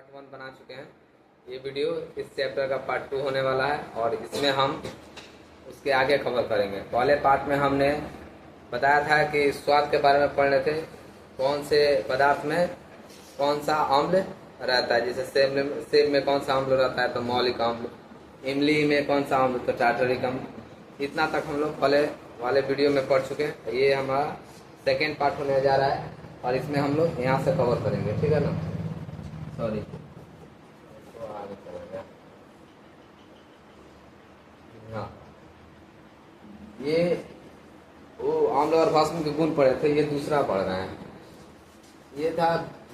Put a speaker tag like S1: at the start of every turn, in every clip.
S1: Part 1 बना चुके हैं। ये वीडियो इस चैप्टर का पार्ट 2 होने वाला है और इसमें हम उसके आगे कवर करेंगे। पहले पार्ट में हमने बताया था कि स्वाद के बारे में पढ़ रहे थे, कौन से पदार्थ में कौन सा अम्ल रहता है। जैसे सेब में कौन सा अम्ल रहता है तो मौलिक अम्ल, इमली में कौन सा अम्ल तो टार्टरिक अम्ल। इतना तक हम लोग पहले वाले वीडियो में पढ़ चुके हैं। ये हमारा सेकेंड पार्ट होने जा रहा है और इसमें हम लोग यहाँ से कवर करेंगे, ठीक है ना। सॉरी, तो आगे चलेंगे। हाँ, ये वो अम्ल और भस्म के गुण पढ़े थे, ये दूसरा पढ़ रहे हैं।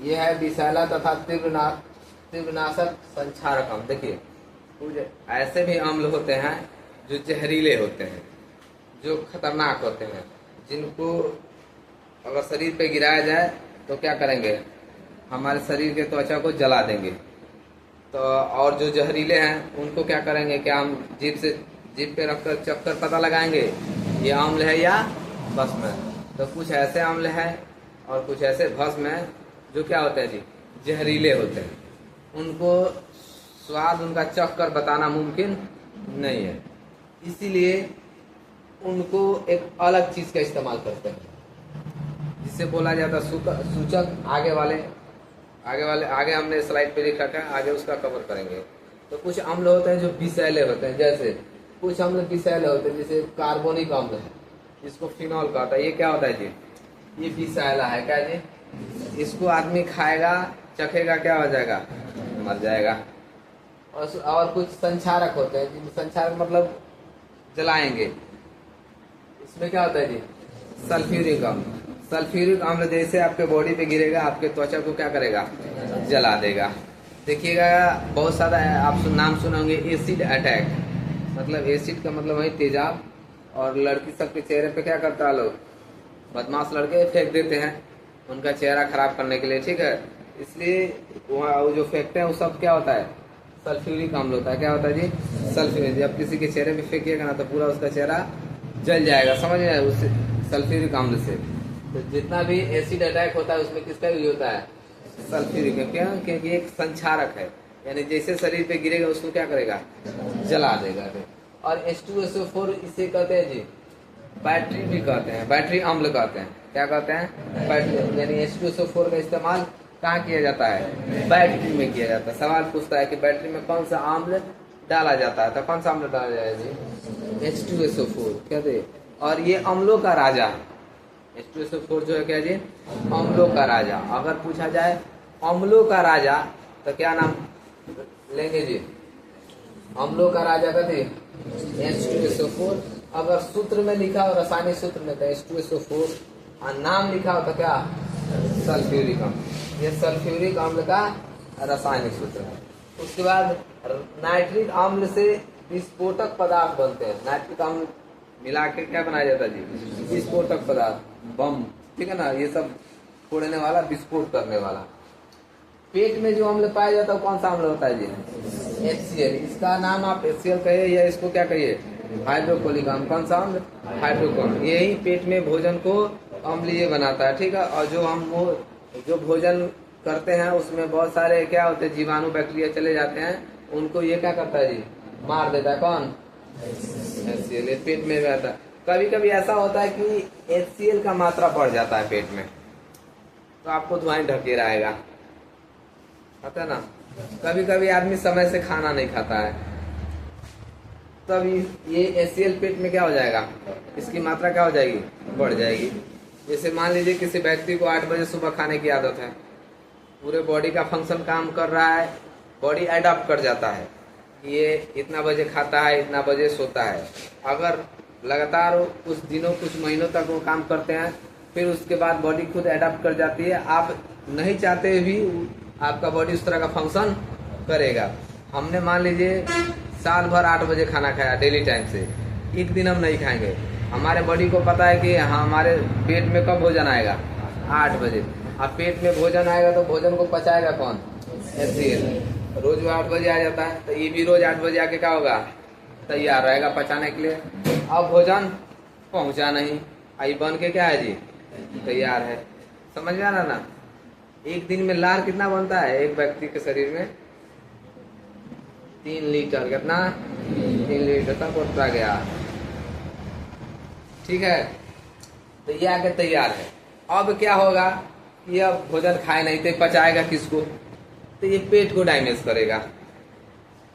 S1: ये है विषैला तथा तीव्रनाशक संक्षारक अम्ल। देखिए, कुछ ऐसे भी अम्ल होते हैं जो जहरीले होते हैं, जो खतरनाक होते हैं, जिनको अगर शरीर पे गिराया जाए तो क्या करेंगे, हमारे शरीर के त्वचा को जला देंगे। तो और जो जहरीले हैं उनको क्या करेंगे, क्या हम जीभ पे रखकर चखकर पता लगाएंगे ये अम्ल है या भस्म है। तो कुछ ऐसे अम्ल हैं और कुछ ऐसे भस्म हैं जो क्या होते हैं जी, जहरीले होते हैं। उनको स्वाद उनका चख कर बताना मुमकिन नहीं है, इसीलिए उनको एक अलग चीज का इस्तेमाल करते हैं जिससे बोला जाता है सूचक। आगे हमने स्लाइड पे लिख रखा है, आगे उसका कवर करेंगे। तो कुछ अम्ल होते हैं जो विषैले होते हैं, जैसे कुछ अम्ल विषैले होते हैं, जैसे कार्बोनिक अम्ल है जिसको फिनॉल कहता है। ये क्या होता है जी, ये विषैला है। क्या जी, इसको आदमी खाएगा चखेगा क्या हो जाएगा, मर जाएगा। और कुछ संक्षारक होते हैं, जिन संक्षारक मतलब जलाएंगे। इसमें क्या होता है जी, सल्फ्यूरिक अम्ल। सल्फ्यूरिक अम्ल जैसे आपके बॉडी पे गिरेगा, आपके त्वचा को क्या करेगा, जला देगा। देखिएगा बहुत सारा आप नाम सुने होंगे, एसिड अटैक। मतलब एसिड का मतलब वही तेजाब। और लड़की सबके चेहरे पे क्या करता है, लोग बदमाश लड़के फेंक देते हैं उनका चेहरा खराब करने के लिए, ठीक है। इसलिए वहाँ वो जो फेंकते हैं वो सब क्या होता है, सल्फ्यूरिक अम्ल होता है। क्या होता है जी, सल्फ्यूरिक। जब किसी के चेहरे पे फेंकिएगा ना तो पूरा उसका चेहरा जल जाएगा, समझ में आए, उससे सल्फ्यूरिक अम्ल से। तो जितना भी एसिड अटैक होता है उसमें किसका यूज होता है, सल्फ्यूरिक। क्या, क्योंकि एक संक्षारक है, यानी जैसे शरीर पे गिरेगा उसको क्या करेगा, जला देगा। और H2SO4 इसे कहते हैं जी बैटरी भी कहते हैं, बैटरी अम्ल कहते हैं। क्या कहते हैं, बैटरी। यानी H2SO4 का इस्तेमाल कहाँ किया जाता है, बैटरी में किया जाता है। सवाल पूछता है कि बैटरी में कौन सा अम्ल डाला जाता है, तो कौन सा अम्ल डाला जाए जी, H2SO4 कहते हैं। और ये अम्लों का राजा है। H2SO4 जो है क्या जी, अम्लों का राजा। अगर पूछा जाए अम्लों का राजा तो क्या नाम लेंगे जी, अम्लों का राजा कहते H2SO4। अगर सूत्र में लिखा हो, रासायनिक सूत्र में, तो H2SO4 और नाम लिखा हो तो क्या, सल्फ्यूरिक अम्ल। ये सल्फ्यूरिक अम्ल का रासायनिक सूत्र है। उसके बाद नाइट्रिक अम्ल से विस्फोटक पदार्थ बनते हैं। नाइट्रिक अम्ल मिला के क्या बनाया जाता है जी, विस्फोटक पदार्थ, बम, ठीक है ना। ये सब फोड़ने वाला, विस्फोट करने वाला। पेट में जो अम्ल पाया जाता है कौन सा अम्ल होता है जी, HCl। इसका नाम आप HCl कहिए या इसको क्या कहिए, हाइड्रोक्लोरिक अम्ल। कौन सा अम्ल, हाइड्रोक्लोरिक। यही पेट में भोजन को अम्लीय बनाता है, ठीक है। और जो भोजन करते हैं उसमें बहुत सारे क्या होते हैं, जीवाणु बैक्टीरिया चले जाते हैं, उनको ये क्या करता है जी, मार देता है। कौन, HCl। पेट में रहता है। कभी कभी ऐसा होता है कि HCl का मात्रा बढ़ जाता है पेट में, तो आपको धुआं ढके रहेगा, पता है ना। कभी कभी आदमी समय से खाना नहीं खाता है, तब ये HCl पेट में क्या हो जाएगा, इसकी मात्रा क्या हो जाएगी, बढ़ जाएगी। जैसे मान लीजिए किसी व्यक्ति को 8 बजे सुबह खाने की आदत है, पूरे बॉडी का फंक्शन काम कर रहा है, बॉडी एडॉप्ट कर जाता है, ये इतना बजे खाता है, इतना बजे सोता है। अगर लगातार कुछ दिनों कुछ महीनों तक वो काम करते हैं, फिर उसके बाद बॉडी खुद एडॉप्ट कर जाती है। आप नहीं चाहते भी आपका बॉडी उस तरह का फंक्शन करेगा। हमने मान लीजिए साल भर 8 बजे खाना खाया डेली टाइम से, एक दिन हम नहीं खाएंगे, हमारे बॉडी को पता है कि हमारे पेट में कब भोजन आएगा, 8 बजे। अब पेट में भोजन आएगा तो भोजन को पचाएगा कौन, HCl। रोज वो 8 बजे आ जाता है, तो ये भी रोज 8 बजे आके क्या होगा, तैयार रहेगा पचाने के लिए। अब भोजन पहुंचा नहीं, आई बन के क्या है जी, तैयार है। समझ में आ रहा ना। एक दिन में लार कितना बनता है एक व्यक्ति के शरीर में? 3 लीटर। कितना? 3 लीटर तक उठता गया। ठीक है, तो ये आके तैयार है। अब क्या होगा कि अब भोजन खाए नहीं तो पचाएगा किसको? तो ये पेट को डैमेज करेगा,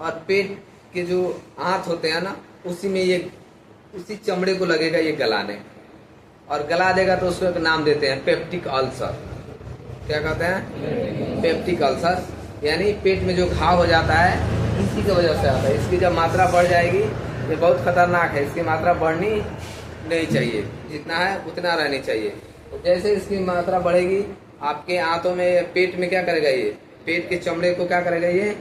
S1: और पेट के जो आंत होते हैं ना, उसी में ये उसी चमड़े को लगेगा ये गलाने, और गला देगा तो उसको एक नाम देते हैं पेप्टिक अल्सर। क्या कहते हैं? Peptic ulcer. यानी पेट में जो घाव हो जाता है इसी की वजह से आता है। इसकी जब मात्रा बढ़ जाएगी, ये बहुत खतरनाक है, इसकी मात्रा बढ़नी नहीं चाहिए, जितना है उतना रहनी चाहिए। तो जैसे इसकी मात्रा बढ़ेगी, आपके आंतों में, पेट में क्या करेगा ये? पेट के चमड़े को क्या करेगा? ये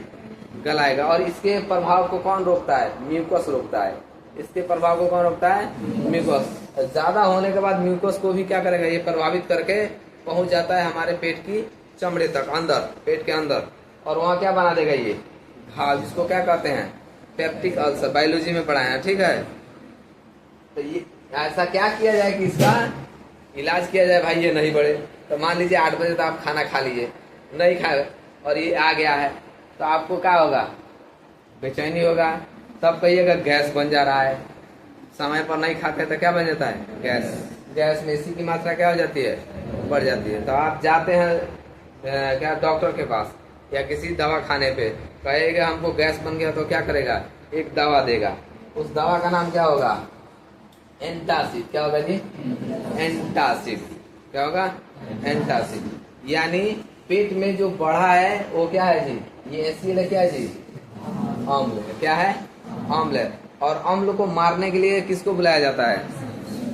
S1: गलाएगा। और इसके प्रभाव को कौन रोकता है? म्यूकस रोकता है। इसके प्रभाव को कौन रोकता है? म्यूकस। ज्यादा होने के बाद म्यूकस को भी क्या करेगा? ये प्रभावित करके पहुंच जाता है हमारे पेट की चमड़े तक, अंदर, पेट के अंदर, और वहाँ क्या बना देगा? ये घाव, जिसको क्या कहते हैं? Peptic ulcer. बायोलॉजी में पढ़ाया है, ठीक है। तो ये ऐसा क्या किया जाए कि इसका इलाज किया जाए? भाई ये नहीं बढ़े। तो मान लीजिए 8 बजे तो आप खाना खा लीजिए, नहीं खाए और ये आ गया है, तो आपको क्या होगा? बेचैनी होगा। तब कहिएगा गैस बन जा रहा है। समय पर नहीं खाते तो क्या बन जाता है? गैस। गैस में इसी की मात्रा क्या हो जाती है? बढ़ जाती है। तो आप जाते हैं क्या डॉक्टर के पास या किसी दवा खाने पे, कहेगा हमको गैस बन गया, तो क्या करेगा? एक दवा देगा। उस दवा का नाम क्या होगा? एंटासिड। क्या होगा जी? एंटासिड। क्या होगा? एंटासिड। यानी पेट में जो बढ़ा है वो क्या है जी? ये एसिड है। क्या है जी? अम्ल है। क्या है? अम्ल है। और अम्ल को मारने के लिए किसको बुलाया जाता है?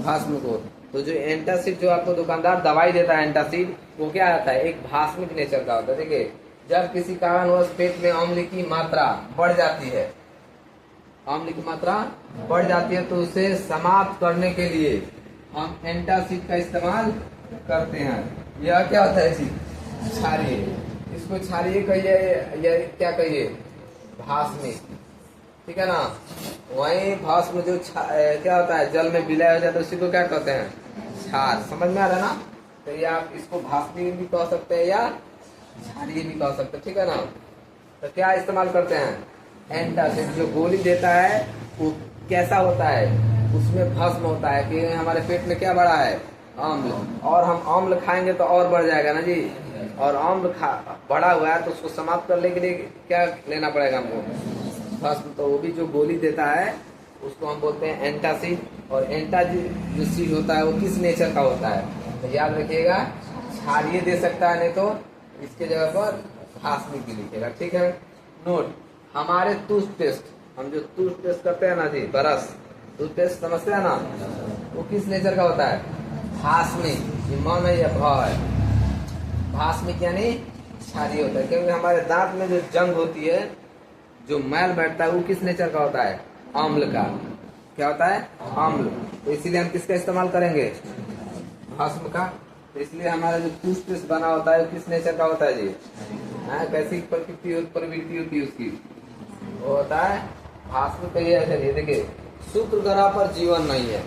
S1: भस्म को। तो जो एंटासिड जो आपको दुकानदार दवाई देता है एंटासिड, वो क्या आता है? एक भास्मिक नेचर का होता है। देखिए, जब किसी कारणवश पेट में अम्ल की मात्रा बढ़ जाती है, अम्ल की मात्रा बढ़ जाती है, तो उसे समाप्त करने के लिए हम एंटासिड का इस्तेमाल करते हैं। यह क्या होता है जी? क्षारीय। इसको क्षारीय कहिए या क्या कहिए? भास्मिक। ठीक है ना। वही भस्म जो क्या होता है? जल में विलय हो जाता है, उसी को क्या कहते हैं? क्षार। समझ में आ रहा है ना? तो ये आप इसको भास्मिक भी कह सकते हैं या क्षारीय भी कह सकते हैं, ठीक है ना। तो क्या इस्तेमाल करते हैं? एंटासिड। जो गोली देता है वो कैसा होता है? उसमें भस्म होता है कि हमारे पेट में क्या बढ़ा है? अम्ल। और हम अम्ल खाएंगे तो और बढ़ जाएगा ना जी। और अम्ल बढ़ा हुआ है तो उसको समाप्त करने के लिए क्या लेना पड़ेगा हमको? भस्म। तो वो भी जो गोली देता है उसको हम बोलते हैं एंटासिड। और एंटासिड जो सीड होता है वो किस नेचर का होता है? तो याद रखिएगा, क्षारीय दे सकता है, नहीं तो इसके जगह पर भास्मिक भी लिखेगा, ठीक है। नोट, हमारे टूथपेस्ट, हम जो टूथपेस्ट करते हैं ना जी, ब्रश, टूथपेस्ट समझते हैं ना, वो किस नेचर का होता है? भास्मिक। ये मन है या भ है? भास्मिक यानी क्षारीय होता है, क्योंकि हमारे दांत में जो जंग होती है, जो मैल बैठता है, वो किस नेचर का होता है? अम्ल का। क्या होता है? अम्ल। तो इसीलिए हम किसका इस्तेमाल करेंगे? भस्म का। तो इसलिए हमारा जो टूथपेस्ट बना होता है वो किस नेचर का होता है जी? कैसी प्रवृत्ति होती है उसकी? वो होता है भास्म का। ये देखिए, शुक्र ग्रह पर जीवन नहीं है।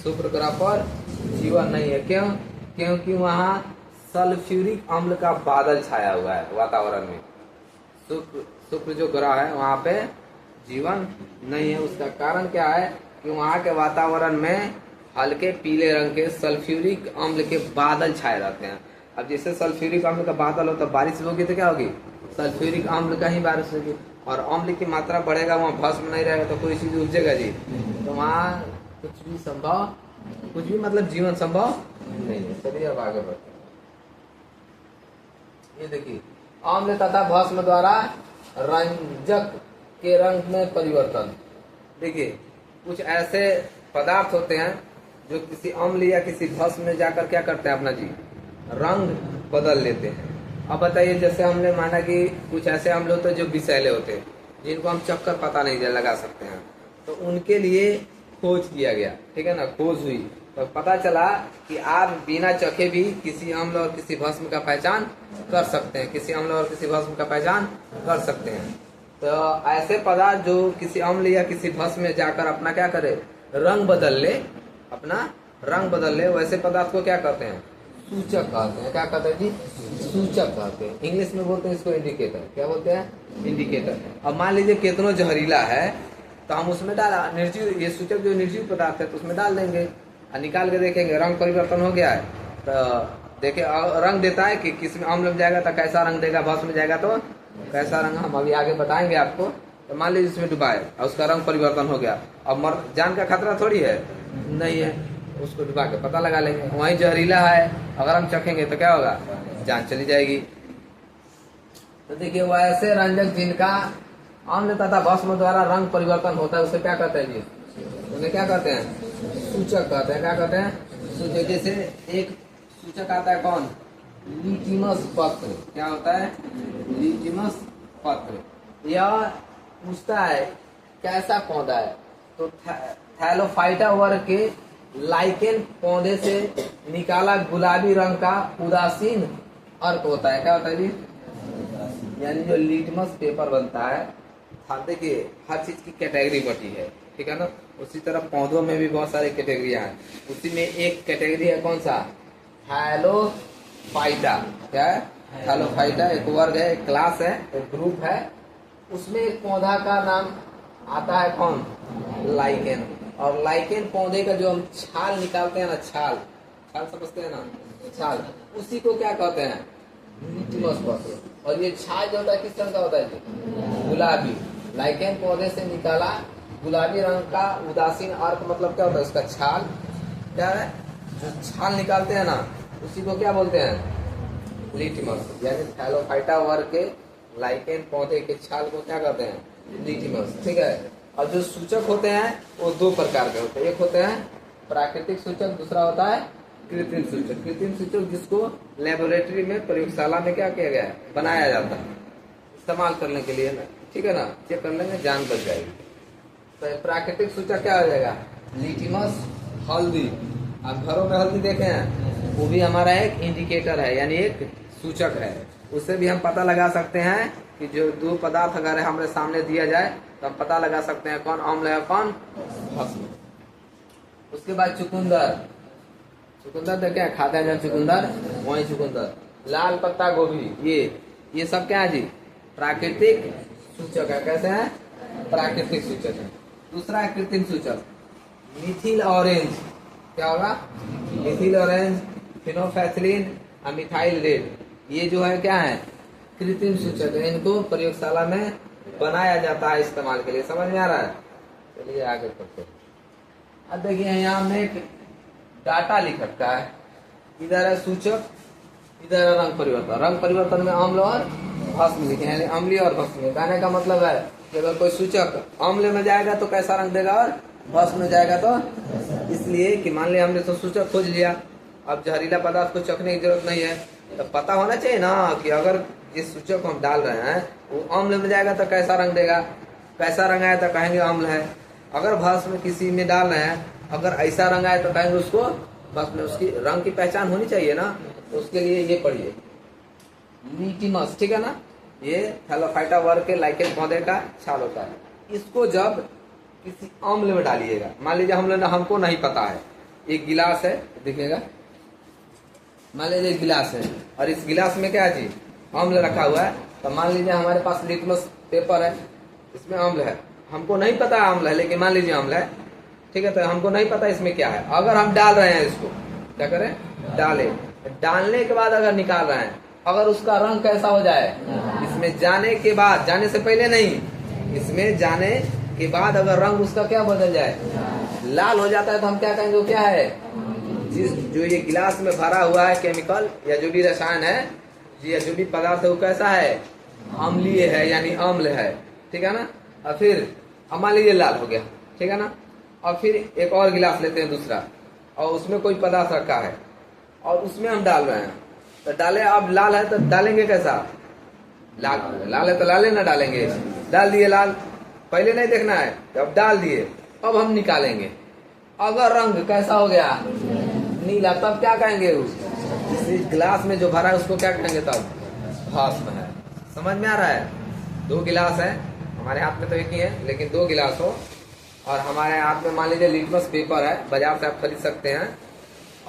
S1: शुक्र ग्रह पर जीवन नहीं है। क्यों? क्योंकि वहाँ सल्फ्यूरिक अम्ल का बादल छाया हुआ है वातावरण में। शुक्र जो ग्रह है वहाँ पे जीवन नहीं है। उसका कारण क्या है? कि वहाँ के वातावरण में हल्के पीले रंग के सल्फ्यूरिक अम्ल के बादल छाए रहते हैं। अब जैसे सल्फ्यूरिक अम्ल का बादल हो तो बारिश होगी, तो क्या होगी? सल्फ्यूरिक अम्ल का ही बारिश होगी। और अम्ल की मात्रा बढ़ेगा, वहाँ भस्म नहीं रहेगा, तो कोई चीज उपजेगा जी? तो वहाँ कुछ भी संभव, कुछ भी मतलब जीवन संभव नहीं है। चलिए अब आगे बढ़ते हैं। ये देखिए, अम्ल तथा भस्म द्वारा रंजक के रंग में परिवर्तन। देखिए, कुछ ऐसे पदार्थ होते हैं जो किसी अम्ल या किसी भस्म में जाकर क्या करते हैं? अपना जी रंग बदल लेते हैं। अब बताइए, जैसे हमने माना कि कुछ ऐसे अम्ल होते हैं जो विषैले होते हैं, जिनको हम चक्कर पता नहीं लगा सकते हैं, तो उनके लिए खोज किया गया, ठीक है ना, खोज हुई। तो पता चला कि आप बिना चखे भी किसी अम्ल और किसी भस्म का पहचान कर सकते हैं, किसी अम्ल और किसी भस्म का पहचान कर सकते हैं। तो ऐसे पदार्थ जो किसी अम्ल या किसी भस्म में जाकर अपना क्या करे? रंग बदल ले, अपना रंग बदल ले, वैसे पदार्थ को क्या कहते हैं? सूचक कहते हैं। क्या कहते हैं जी? सूचक कहते हैं। इंग्लिश में बोलते हैं इसको इंडिकेटर। क्या बोलते हैं? इंडिकेटर। अब मान लीजिए कितनों जहरीला है तो हम उसमें डाला निर्जीव, ये सूचक जो निर्जीव पदार्थ है तो उसमें डाल देंगे और निकाल के देखेंगे रंग परिवर्तन हो गया है तो देखिए रंग देता है कि किस में अम्ल में जाएगा तो कैसा रंग देगा, भस्म में जाएगा तो कैसा रंग, हम अभी आगे बताएंगे आपको। तो मान लीजिए इसमें डुबाए और उसका रंग परिवर्तन हो गया, अब जान का खतरा थोड़ी है, नहीं है, उसको डुबा के पता लगा लेंगे। वहीं जहरीला है अगर हम चखेंगे तो क्या होगा, जान चली जाएगी। तो देखिए वैसे रंजक जिनका अम्ल तथा भस्म द्वारा रंग परिवर्तन होता है उसे क्या कहते हैं जी? उन्हें क्या कहते हैं? सूचक कहते हैं। क्या कहते हैं? सूचक। जैसे एक सूचक आता है कौन? लिटिमस पत्र। क्या होता है? लिटिमस पत्र। यह पूछता है कैसा पौधा है, तो थैलोफाइटा वर्ग के लाइकेन पौधे से निकाला गुलाबी रंग का उदासीन अर्क होता है। क्या होता है जी? यानी जो लिटमस पेपर बनता है, देखिए हर चीज की कैटेगरी बटी है, ठीक है ना। उसी तरह पौधों में भी बहुत सारी कैटेगरियां हैं, उसी में एक कैटेगरी है कौन सा? थैलोफाइटा। क्या है? थैलोफाइटा एक वर्ग है, एक क्लास है, एक ग्रुप है। उसमें एक पौधा का नाम आता है कौन? लाइकेन। और लाइकेन पौधे का जो हम छाल निकालते हैं ना, छाल समझते हैं ना, छाल, उसी को क्या कहते हैं? लिटिमस पत्र। और ये छाल जो होता है किस रंग का होता है जी? गुलाबी। लाइकेन पौधे से निकाला गुलाबी रंग का उदासीन अर्क, मतलब क्या होता है? उसका छाल। क्या है? जो छाल निकालते हैं ना उसी को क्या बोलते हैं? लिटिमस। यानी थैलोफाइटा वर्ग के लाइकेन पौधे के छाल को क्या कहते हैं? लिटिमस। ठीक है। और जो सूचक होते हैं वो दो प्रकार के होते हैं, एक होते हैं प्राकृतिक सूचक, दूसरा होता है कृत्रिम सूचक। कृत्रिम सूचक जिसको लेबोरेटरी में, प्रयोगशाला में क्या किया गया है? बनाया जाता है इस्तेमाल करने के लिए ना, ठीक है ना, चेक कर लेंगे जान बच जाएगी। तो प्राकृतिक सूचक क्या हो जाएगा? लिटिमस, हल्दी। आप घरों में हल्दी देखे हैं, वो भी हमारा एक इंडिकेटर है, यानी एक सूचक है। उससे भी हम पता लगा सकते हैं कि जो दो पदार्थ अगर हमारे सामने दिया जाए तो हम पता लगा सकते हैं कौन अम्ल है कौन भस्म। उसके बाद चुकंदर। चुकंदर देखे हैं, खाते हैं जब चुकंदर, वही चुकंदर। लाल पत्ता गोभी, ये सब क्या है जी? प्राकृतिक सूचक है। कैसे है? प्राकृतिक सूचक है। दूसरा है कृत्रिम सूचक, मिथिल ऑरेंज। क्या होगा? मिथिल ऑरेंज, फिनोफैथलिन, मिथाइल रेड, ये जो है क्या है? कृत्रिम सूचक है। इनको प्रयोगशाला में बनाया जाता है इस्तेमाल के लिए। समझ में आ रहा है? चलिए आगे करते हैं। अब देखिए यहाँ में एक डाटा लिख रखा है, इधर है सूचक, इधर है रंग परिवर्तन। रंग परिवर्तन में अम्ल और भस्म लिखे हैं, अम्लीय और भस्म। कहने का मतलब है कि अगर कोई सूचक अम्ल में जाएगा तो कैसा रंग देगा और भस्म में जाएगा तो, इसलिए कि मान लिया हमने तो सूचक खोज लिया, अब जहरीला पदार्थ को चखने की जरूरत नहीं है, तो पता होना चाहिए ना कि अगर जिस सूचक को हम डाल रहे हैं वो अम्ल में जाएगा तो कैसा रंग देगा, कैसा रंग आया तो कहेंगे अम्ल है। अगर भस्म किसी में डाल रहे हैं, अगर ऐसा रंग आए तो कहेंगे उसको भस्म। उसकी रंग की पहचान होनी चाहिए ना, तो उसके लिए ये पढ़िए लिटिमस, ठीक है ना। ये थैलोफाइटा वर्ग के लाइकेन पौधे का छाल होता है। इसको जब किसी अम्ल में डालिएगा, मान लीजिए हमको नहीं पता है, एक गिलास है दिखेगा, मान लीजिए गिलास है और इस गिलास में क्या है जी? अम्ल रखा हुआ है। तो मान लीजिए हमारे पास लिटमस पेपर है, इसमें अम्ल है, हमको नहीं पता अम्ल है, लेकिन मान लीजिए अम्ल है, ठीक है। तो हमको नहीं पता इसमें क्या है, अगर हम डाल रहे हैं इसको, क्या करें? डालने के बाद अगर निकाल रहे हैं, अगर उसका रंग कैसा हो जाए, इसमें जाने के बाद, जाने से पहले नहीं, इसमें जाने के बाद अगर रंग उसका क्या बदल जाए, लाल हो जाता है, तो हम क्या कहेंगे वो क्या है? जो ये गिलास में भरा हुआ है केमिकल या जो भी रसायन है या जो भी पदार्थ है वो कैसा है? अम्लीय है, यानी अम्ल है, ठीक है ना। और फिर मान लीजिए लाल हो गया, ठीक है ना। और फिर एक और गिलास लेते हैं दूसरा, और उसमें कोई पदार्थ रखा है और उसमें हम डाल रहे हैं, तो डाले, अब लाल है तो डालेंगे कैसा? लाल है तो लाल ना डालेंगे, डाल दिए लाल, पहले नहीं देखना है, अब डाल दिए, अब हम निकालेंगे, अगर रंग कैसा हो गया? नीला, तब क्या कहेंगे? इस गिलास में जो भरा है उसको क्या कहेंगे तब? भस्म है। समझ में आ रहा है? दो गिलास है, हमारे हाथ में तो एक ही है, लेकिन दो गिलास हो और हमारे हाथ में मान लीजिए लिटमस पेपर है, बाजार से आप खरीद सकते हैं,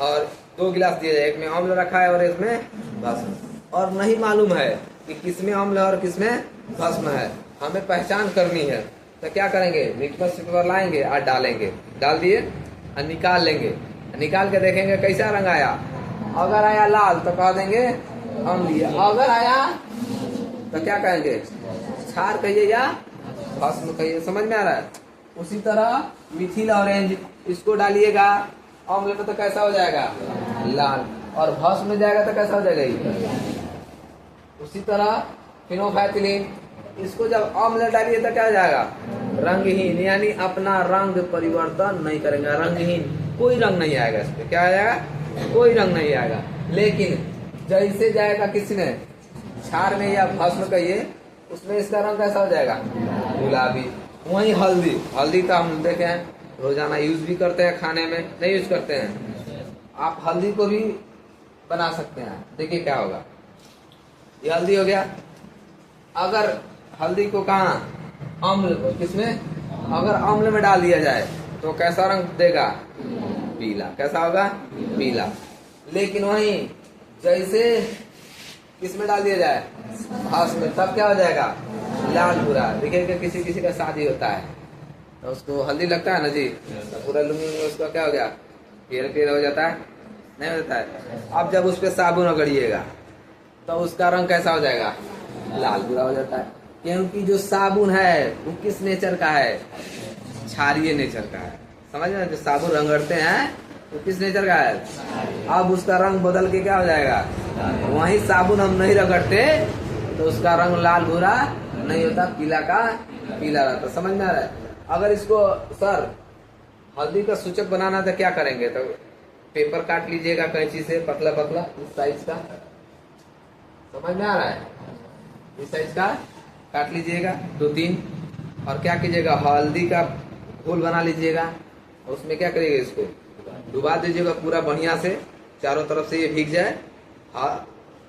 S1: और 2 गिलास दिया जाए, एक में अम्ल रखा है और इसमें भस्म, और नहीं मालूम है कि किसमें अम्ल है और किसमें भस्म है, हमें पहचान करनी है, तो क्या करेंगे, लिटमस पेपर लाएंगे और डालेंगे, डाल दिए और निकाल लेंगे, निकाल के देखेंगे कैसा रंग आया। अगर आया लाल तो कह देंगे अम्लीय, अगर आया तो क्या कहेंगे, क्षार कहिए या भस्म कहिए। समझ में आ रहा है? उसी तरह मिथिल ऑरेंज, इसको डालिएगा अम्ल में तो कैसा हो जाएगा, लाल, और भस्म में जाएगा तो कैसा हो जाएगा। उसी तरह फिनोफैथिलीन, इसको जब अम्ल डालिए तो क्या हो जाएगा, रंगहीन, यानी अपना रंग परिवर्तन नहीं करेंगे, रंगहीन, कोई रंग नहीं आएगा इस पे, क्या आ जाएगा, कोई रंग नहीं आएगा। लेकिन जैसे जाएगा किसने, क्षार में या भस्म कहिए, उसमें इसका रंग कैसा हो जाएगा, गुलाबी। वही हल्दी, हल्दी तो हम देखे हैं रोजाना यूज भी करते हैं, खाने में नहीं यूज करते हैं, आप हल्दी को भी बना सकते हैं। देखिए क्या होगा, ये हल्दी हो गया, अगर हल्दी को कहाँ, अम्ल को, किसमें, अगर अम्ल में डाल दिया जाए तो कैसा रंग देगा, पीला, कैसा होगा, पीला। लेकिन वहीं जैसे किसमें डाल दिया जाए, भस्म में, तब क्या हो जाएगा, लाल भूरा। देखिए किसी किसी का शादी होता है तो उसको हल्दी लगता है ना जी, तो पूरा लुंगी में उसका क्या हो गया, पीला हो जाता है, नहीं होता है। अब जब उस पर साबुन रगड़िएगा तो उसका रंग कैसा हो जाएगा, लाल भूरा हो जाता है, क्योंकि जो साबुन है वो किस नेचर का है, क्षारीय नेचर का है। समझ में, जो साबुन रगड़ते हैं वो किस नेचर का है, अब उसका रंग बदल के क्या हो जाएगा, वही साबुन हम नहीं रगड़ते तो उसका रंग लाल भूरा नहीं होता, पीला का पीला रहता। समझ में आ रहा है? अगर इसको सर हल्दी का सूचक बनाना तो क्या करेंगे, तो पेपर काट लीजिएगा कैंची से, पतला पतला इस साइज का, समझ में आ रहा है, इस साइज का काट लीजिएगा 2-3, और क्या कीजिएगा, हल्दी का घोल बना लीजिएगा, उसमें क्या करिएगा, इसको डुबा दीजिएगा पूरा बढ़िया से, चारों तरफ से ये भीग जाए,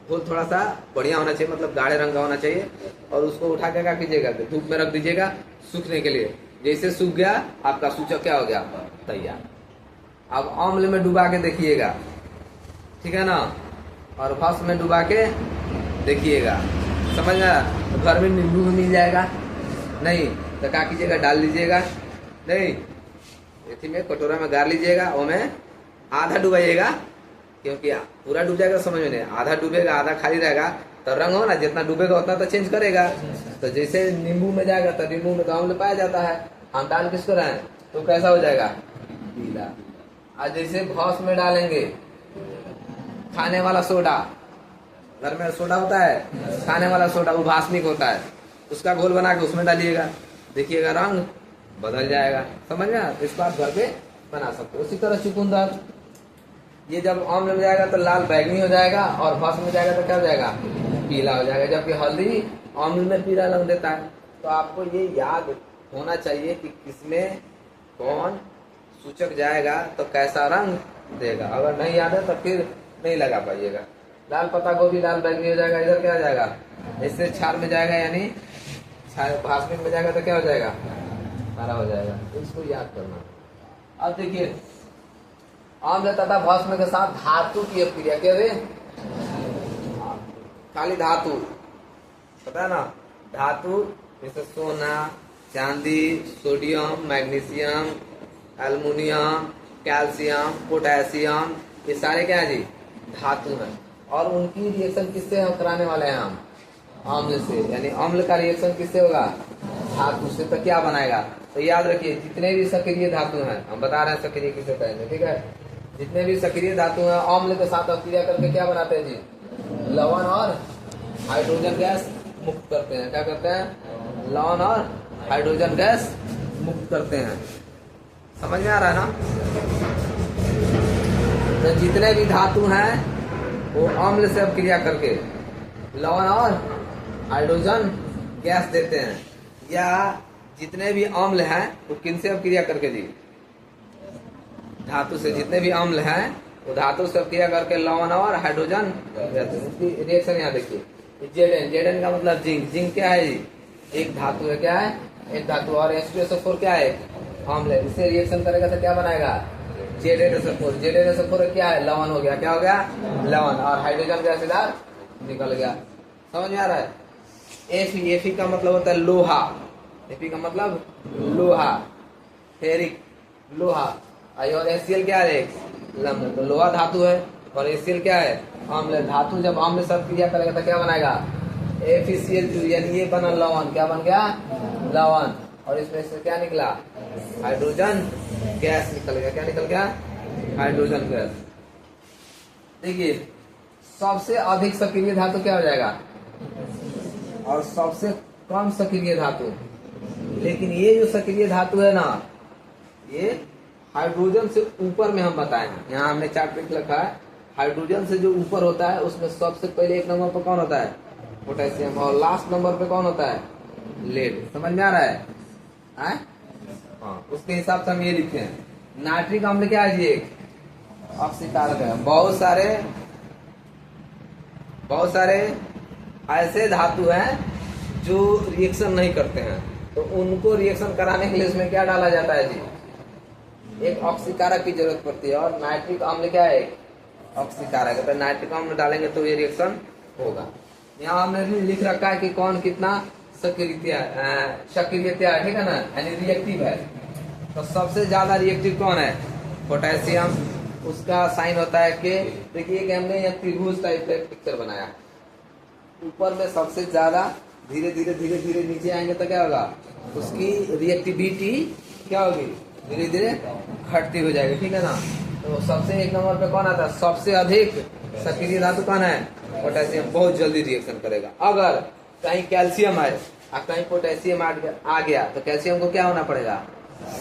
S1: घोल थोड़ा सा बढ़िया होना चाहिए, मतलब गाढ़े रंग का होना चाहिए, और उसको उठा के क्या कीजिएगा, धूप में रख दीजिएगा सूखने के लिए। जैसे सूख गया आपका सूचक क्या हो गया, तैयार। अब अम्ल में डुबा के देखिएगा, ठीक है ना, और भस्म में डुबा के देखिएगा, समझ में। घर में नींबू भी मिल जाएगा, नहीं तो क्या कीजिएगा, डाल लीजिएगा, नहीं इसी में कटोरा में गाड़ लीजिएगा, उसमें आधा डुबाइएगा, क्योंकि पूरा डूब जाएगा समझ में नहीं, आधा डूबेगा आधा खाली रहेगा, तो रंग हो ना, जितना डूबेगा उतना तो चेंज करेगा। तो जैसे नींबू में जाएगा तो नींबू में तो अम्ल पाया जाता है, हम डाल किसको रहे हैं तो कैसा हो जाएगा, पीला। आज जैसे भस्म में डालेंगे खाने वाला सोडा, घर में सोडा होता है, खाने वाला सोडा, वो भास्मिक होता है, उसका घोल बना के उसमें डालिएगा, देखिएगा रंग बदल जाएगा। समझ में? तो इसको आप घर पे बना सकते हो। उसी तरह चुकंदर, ये जब अम्ल में जाएगा तो लाल बैंगनी हो जाएगा, और भस्म में जाएगा तो क्या हो जाएगा, पीला हो जाएगा, जबकि हल्दी अम्ल में पीला रंग देता है। तो आपको ये याद होना चाहिए कि किसमें कौन सूचक जाएगा तो कैसा रंग देगा। अगर नहीं याद है तो फिर नहीं लगा पाइएगा। लाल पत्ता गोभी लाल बैंगनी हो जाएगा, इधर क्या हो जाएगा, इससे क्षार में जाएगा, यानी भास्मिक में जाएगा तो क्या हो जाएगा, हरा हो जाएगा। तो इसको याद करना। अब देखिए अम्ल तथा भस्म के साथ धातु की क्रिया, क्या रे, खाली धातु पता है ना, धातु जैसे सोना, चांदी, sodium, magnesium, aluminium, calcium, potassium, ये सारे क्या है जी, धातु हैं, और उनकी रिएक्शन किससे कराने वाले हैं हम, अम्ल से। यानी अम्ल का रिएक्शन किससे होगा, धातु से। तो क्या बनाएगा, तो याद रखिए जितने भी सक्रिय धातु हैं, हम बता रहे हैं सक्रिय किसे कहते हैं, ठीक है, जितने भी सक्रिय धातु हैं अम्ल के साथ क्रिया करके क्या बनाते हैं जी, लवण और हाइड्रोजन गैस मुक्त करते हैं। क्या करते हैं, लवण और हाइड्रोजन गैस मुक्त करते हैं। समझ में आ रहा है ना। तो जितने भी धातु हैं वो अम्ल से अब क्रिया करके लवण और हाइड्रोजन गैस देते हैं, या जितने भी अम्ल हैं वो किनसे अब क्रिया करके जी, धातु से। जितने भी अम्ल हैं वो धातु से क्रिया करके लवण और हाइड्रोजन गैस। रिएक्शन यहाँ देखिए, जेडन का मतलब जिंक। जिंक क्या है जी, एक धातु है, क्या है, एक धातु, और H2SO4 क्या है, अम्ल है। इससे रिएक्शन करेगा तो क्या बनाएगा, ZnSO4, ZnSO4 क्या है, लवण हो गया, क्या हो गया, लवण, और हाइड्रोजन गैस इधर निकल गया। समझ में आ रहा है। Fe का मतलब होता है लोहा, Fe का मतलब लोहा, फेरिक लोहा, और HCl क्या है, लम्ब, तो लोहा धातु है और HCl क्या है, अम्ल धातु। जब अम्ल सब क्रिया करेगा तो क्या बनाएगा, FeCl2, यानी ये बना लवण, क्या बन गया, लवण, और इसमें से क्या निकला, हाइड्रोजन गैस निकल गया, क्या निकल गया, हाइड्रोजन गैस। देखिए सबसे अधिक सक्रिय धातु क्या हो जाएगा, और सबसे कम सक्रिय धातु, लेकिन ये जो सक्रिय धातु है ना, ये हाइड्रोजन से ऊपर में हम बताए हैं, यहाँ हमने चार्ट पे लिखा है, हाइड्रोजन से जो ऊपर होता है उसमें सबसे पहले 1 नंबर पर कौन होता है, पोटेशियम, और लास्ट नंबर पे कौन होता है, लेड। समझ में आ रहा है, हाँ, उसके हिसाब से हम ये लिखे हैं। नाइट्रिक अम्ल क्या है जी, एक ऑक्सीकारक है। बहुत सारे ऐसे धातु हैं जो रिएक्शन नहीं करते हैं, तो उनको रिएक्शन कराने के लिए इसमें क्या डाला जाता है जी, एक ऑक्सीकारक की जरूरत पड़ती है, और नाइट्रिक अम्ल क्या है, ऑक्सीकारक है, तो नाइट्रिक अम्ल डालेंगे तो ये रिएक्शन होगा। यहाँ हमने लिख रखा है कि कौन कितना सक्रियता है, ठीक है ना, यानी रिएक्टिव है। तो सबसे ज्यादा रिएक्टिव कौन है, पोटेशियम, उसका साइन होता है कि, देखिए कि हमने यहाँ त्रिभुज टाइप का पिक्चर बनाया, ऊपर में सबसे ज्यादा, धीरे धीरे धीरे धीरे नीचे आएंगे तो क्या होगा, उसकी रिएक्टिविटी क्या होगी, धीरे धीरे घटती हो जाएगी, ठीक है ना। तो सबसे 1 नंबर पे कौन आता है, सबसे अधिक सक्रिय धातु कौन है, पोटेशियम, बहुत जल्दी रिएक्शन करेगा। अगर कहीं कैल्शियम है और कहीं पोटेशियम आ गया तो कैल्शियम को क्या होना पड़ेगा,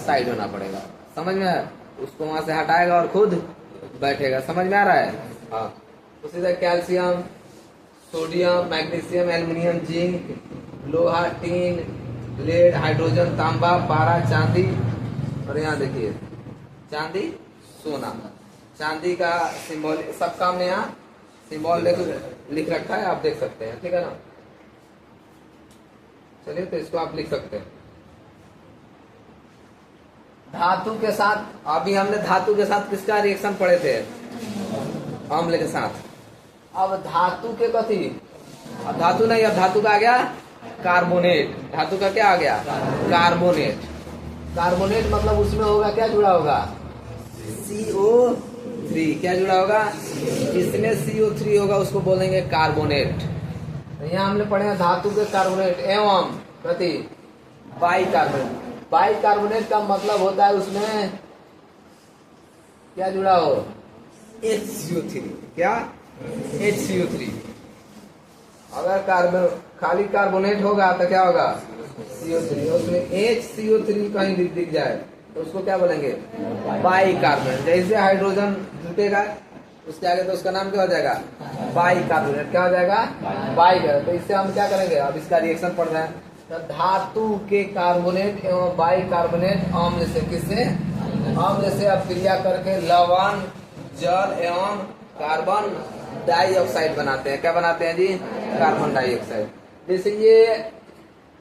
S1: साइड होना पड़ेगा। समझ में आया, उसको वहां से हटाएगा और खुद बैठेगा। समझ में आ रहा है, हाँ। उसी तरह calcium, sodium, magnesium, aluminium, zinc, लोहा, टीन, लेड, हाइड्रोजन, तांबा, पारा, चांदी, और यहाँ देखिए चांदी, सोना। चांदी का सिंबल सब काम में यहाँ सिंबल लिख रखा है, आप देख सकते हैं, ठीक है ना। चलिए तो इसको आप लिख सकते हैं। धातु के साथ, अभी हमने धातु के साथ किसका रिएक्शन पढ़े थे, अम्ल के साथ। अब धातु के कथी, अब धातु नहीं, अब धातु का आ गया कार्बोनेट। धातु का क्या आ गया, कार्बोनेट। कार्बोनेट मतलब उसमें होगा, क्या जुड़ा होगा, CO3, क्या जुड़ा होगा, जिसमें CO3 होगा उसको बोलेंगे कार्बोनेट। तो यहाँ हमने पढ़े हैं धातु के कार्बोनेट एवं कथी, बाइकार्बोनेट। बाइकार्बोनेट का मतलब होता है उसमें क्या जुड़ा हो, HCO3, क्या, HCO3। अगर खाली कार्बोनेट होगा तो क्या होगा, CO3, उसमें HCO3 कहीं दिख जाए तो उसको क्या बोलेंगे, बाइकार्बोनेट। जैसे हाइड्रोजन जुटेगा उसके आगे तो उसका नाम क्या हो जाएगा, बाइकार्बोनेट, क्या हो जाएगा, बाइकार्बोनेट। तो इससे हम क्या करेंगे, अब इसका रिएक्शन पढ़ रहे हैं। तो धातु के कार्बोनेट एवं बाइकार्बोनेट अम्ल से, किससे, अम्ल से अब क्रिया करके लवण, जल एवं कार्बन डाइऑक्साइड बनाते हैं। क्या बनाते हैं जी, कार्बन डाइऑक्साइड। जैसे ये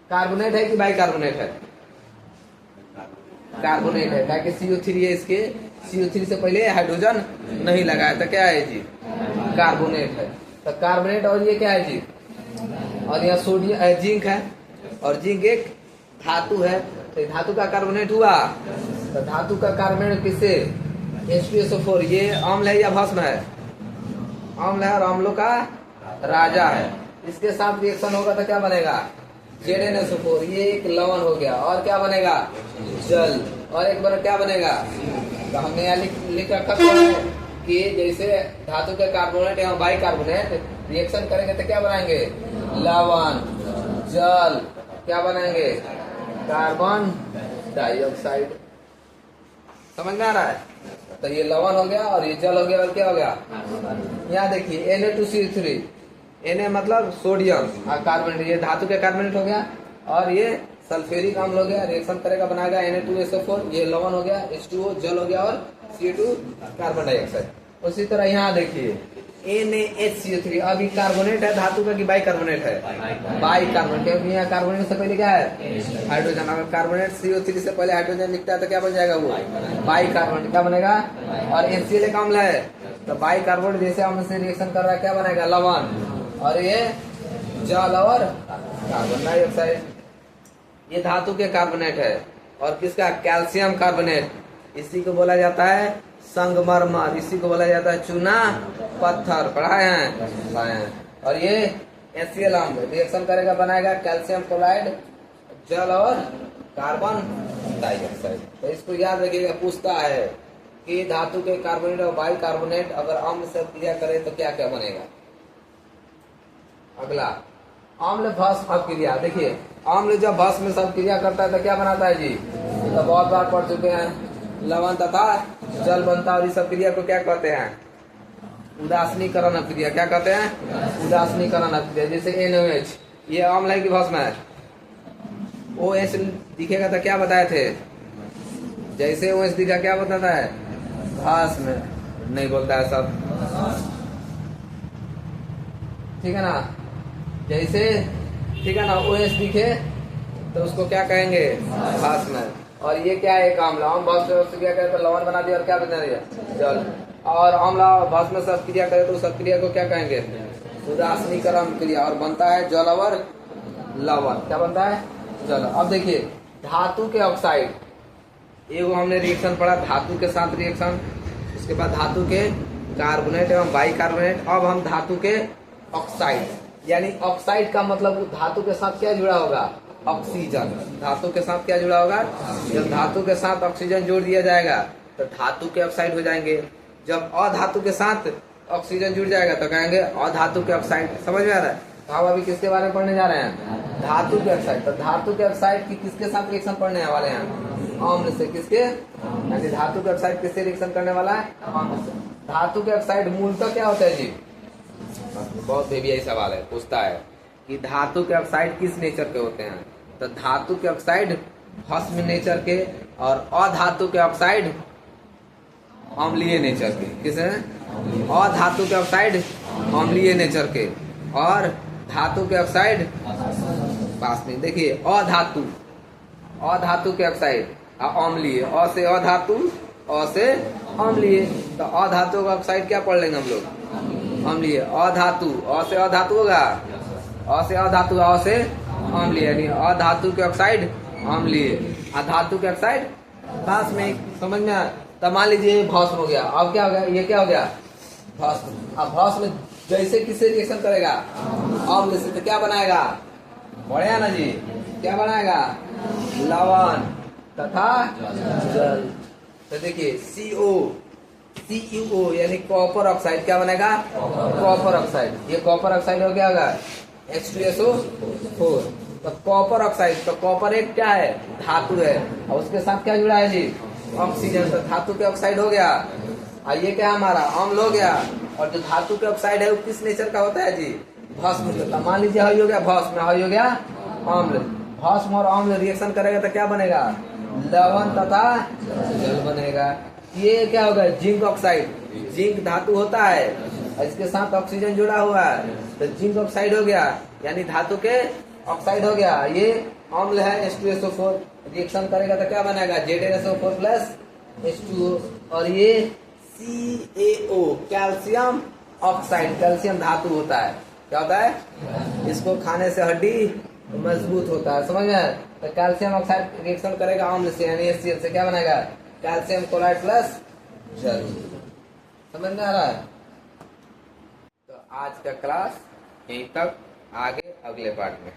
S1: कार्बोनेट है कि बाइकार्बोनेट है, कार्बोनेट है, ताकि CO3 है, इसके CO3 से पहले हाइड्रोजन नहीं लगाया, तो क्या है जी, कार्बोनेट है। तो कार्बोनेट, और ये क्या है जी, और यहाँ सोडियम, जिंक है, और जिंक एक धातु है, तो धातु का कार्बोनेट हुआ। तो धातु का कार्बोनेट किससे, H2SO4। ये अम्ल है या भस्म है, अम्ल है, और अम्लों का राजा है। इसके साथ रिएक्शन होगा तो क्या बनेगा, ZnSO4, ये एक लवण हो गया, और क्या बनेगा, जल, और एक बार क्या बनेगा। तो हमने यहाँ लिख रखा है कि जैसे धातु के कार्बोनेट एवं बाइकार्बोनेट रिएक्शन करेंगे तो क्या बनाएंगे, लवण, जल, क्या बनाएंगे, कार्बन डाइऑक्साइड। समझ में आ रहा है। तो ये लवण हो गया और ये जल हो गया, और क्या हो गया, यहाँ देखिए Na2CO3, Na मतलब सोडियम और कार्बोनेट, ये धातु के कार्बोनेट हो गया, और ये सल्फ्यूरिक अम्ल हो गया, रिएक्शन करेगा बनाएगा Na2SO4, ये लवण हो गया, H2O जल हो गया, और CO2 कार्बन डाइऑक्साइड। उसी तरह यहाँ देखिए NaHCO3। अब ये कार्बोनेट है धातु का कि बाई कार्बोनेट है? बाई कार्बोनेट, क्योंकि यहाँ कार्बोनेट से पहले क्या है? हाइड्रोजन। अगर कार्बोनेट CO3 से पहले हाइड्रोजन लिखता है तो क्या बन जाएगा वो? By carbonate. क्या बनेगा? और NCl एक अम्ल है तो बाई कार्बोनेट जैसे अम्ल से रिएक्शन कर रहा है क्या बनेगा? लवण। और ये जल और कार्बन डाइऑक्साइड। ये धातु के कार्बोनेट है। और किसका? Calcium carbonate. इसी को बोला जाता है संगमरमर, इसी को बोला जाता है चूना पत्थर। पढ़ाए हैं। और ये HCl अम्ल रिएक्शन करेगा, बनाएगा कैल्शियम क्लोराइड, जल और कार्बन डाइऑक्साइड। तो इसको याद रखिएगा, पूछता है कि धातु के कार्बोनेट और बाई कार्बोनेट अगर अम्ल से क्रिया करे तो क्या क्या बनेगा। अगला अम्ल भस्म अपक्रिया। देखिए अम्ल जब भस्म में सब क्रिया करता है तो क्या बनाता है जी? तो बहुत बार पढ़ चुके हैं, लवण तथा जल बनता है। और इस सब क्रिया को क्या कहते हैं? उदासीनीकरण अपक्रिया। क्या कहते हैं? उदासीनीकरण अपक्रिया। जैसे NaOH, ये अम्ल है कि भस्म है? OH दिखेगा तो क्या बताए थे? जैसे OH दिखा क्या बताता है? भस्म नहीं बोलता है सब, ठीक है ना? जैसे ठीक है ना, OH दिखे तो उसको क्या कहेंगे? भस्म। और ये क्या है? एक अम्ल। हम भस्म से क्रिया करे तो लवण बना दिया और क्या बना दिया? जल। और अम्ल भस्म से क्रिया करे तो उस क्रिया को क्या कहेंगे? उदासीनीकरण क्रिया। और बनता है जल और लवण। क्या बनता है? जल। अब देखिए धातु के ऑक्साइड, एगो हमने रिएक्शन पढ़ा धातु के साथ रिएक्शन, उसके बाद धातु के कार्बोनेट एवं बाई कार्बोनेट। अब हम धातु के ऑक्साइड, यानी ऑक्साइड का मतलब धातु के साथ क्या जुड़ा होगा? ऑक्सीजन। धातु के साथ क्या जुड़ा होगा? जब धातु के साथ ऑक्सीजन जोड़ दिया जाएगा तो धातु के ऑक्साइड हो जाएंगे। जब अधातु के साथ ऑक्सीजन जुड़ जाएगा तो कहेंगे अधातु के ऑक्साइड। समझ में आ रहा है? तो हम अभी किसके बारे में पढ़ने जा रहे हैं? धातु के ऑक्साइड। तो धातु के ऑक्साइड की किसके साथ रिएक्शन पढ़ने वाले हैं? अम्ल से। किसके? यानी धातु के ऑक्साइड किससे रिएक्शन करने वाला है? अम्ल से। धातु के ऑक्साइड मूलतः क्या होता है जी? बहुत बेबी सवाल है, पूछता है कि धातु के ऑक्साइड किस नेचर के होते हैं? तो धातु के ऑक्साइड भस्म नेचर के और अधातु के ऑक्साइड अम्लीय नेचर के। किस है? अधातु के ऑक्साइड अम्लीय नेचर के और धातु के ऑक्साइड पास में। देखिए अधातु के ऑक्साइड अम्लीय, अ से अधातु, अ से अम्लीय। तो अधातु का ऑक्साइड क्या पढ़ लेंगे हम लोग? अम्लीय। अधातु, अ से अधातु होगा, अ से अधातु, अ से अम्लीय, यानी अधातु के ऑक्साइड अम्लीय, अधातु के ऑक्साइड पास में। समझ में? तो मान लीजिए भस्म हो गया। अब क्या हो गया? ये क्या हो गया? भस्म। अब भस्म जैसे किससे रिएक्शन करेगा? अम्ल से। तो क्या बनाएगा? बढ़िया ना जी? क्या बनाएगा? लवण तथा जल। तो देखिए CuO यानी कॉपर ऑक्साइड क्या बनेगा? Copper oxide. ये कॉपर ऑक्साइड हो गया होगा H2SO4। तो कॉपर ऑक्साइड, तो कॉपर एक क्या है? धातु है और उसके साथ क्या जुड़ा है जी? ऑक्सीजन। तो धातु के ऑक्साइड हो गया। और ये क्या हमारा? अम्ल हो गया। और जो धातु के ऑक्साइड है वो किस नेचर का होता है जी? भस्म। तो मान लीजिए हई हो गया भस्म, हई हो गया अम्ल। भस्म और अम्ल रिएक्शन करेगा तो क्या बनेगा? लवण तथा जल बनेगा। ये क्या होगा? Zinc oxide. जिंक धातु होता है और इसके साथ ऑक्सीजन जुड़ा हुआ है तो जिंक ऑक्साइड हो गया, यानी धातु के ऑक्साइड हो गया। ये अम्ल है H2SO4, रिएक्शन करेगा तो क्या बनेगा? ZnSO4 plus H2O। और ये CaO कैल्शियम ऑक्साइड, कैल्शियम धातु होता है। क्या होता है? इसको खाने से हड्डी मजबूत होता है। समझ में? तो कैल्शियम ऑक्साइड रिएक्शन करेगा अम्ल से, यानी HCl से। क्या बनेगा? कैल्शियम क्लोराइड प्लस जल। समझ में आ रहा है? तो आज का क्लास यहीं तक, आगे अगले पार्ट में।